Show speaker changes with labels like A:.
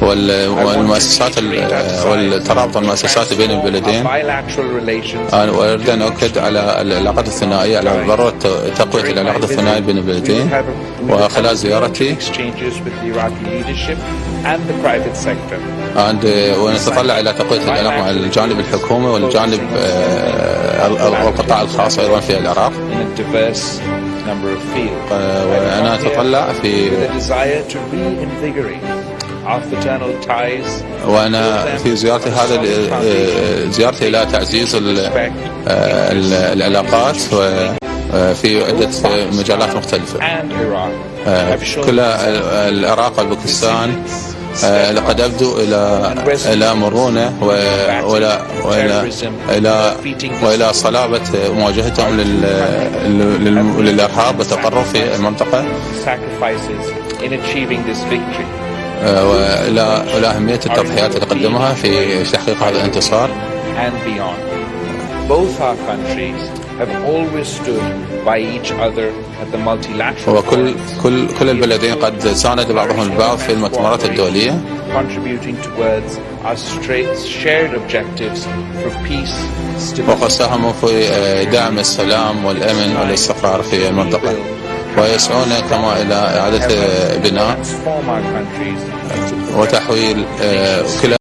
A: والمؤسسات والترابط المؤسسات بين البلدين. وأريد أن أؤكد على العلاقات الثنائية، على ضرورة تقوية العلاقات الثنائية بين البلدين. وخلال زيارتي ونتطلع إلى تقوية العلاقة مع الجانب الحكومي والجانب والقطاع الخاص أيضا في العراق. وأنا أتطلع وأنا في زيارتي إلى تعزيز العلاقات في عدة مجالات مختلفة. كل العراق والباكستان لقد أبدوا إلى مرونة وإلى صلابة مواجهتهم للإرهاب والتطرف في المنطقة، وإلى أهمية التضحيات التي قدموها في تحقيق هذا الانتصار. وكل البلدين قد ساند بعضهم البعض في المؤتمرات الدولية، وقد ساهموا في دعم السلام والأمن والاستقرار في المنطقة، ويسعون كما إلى إعادة بناء وتحويل كلا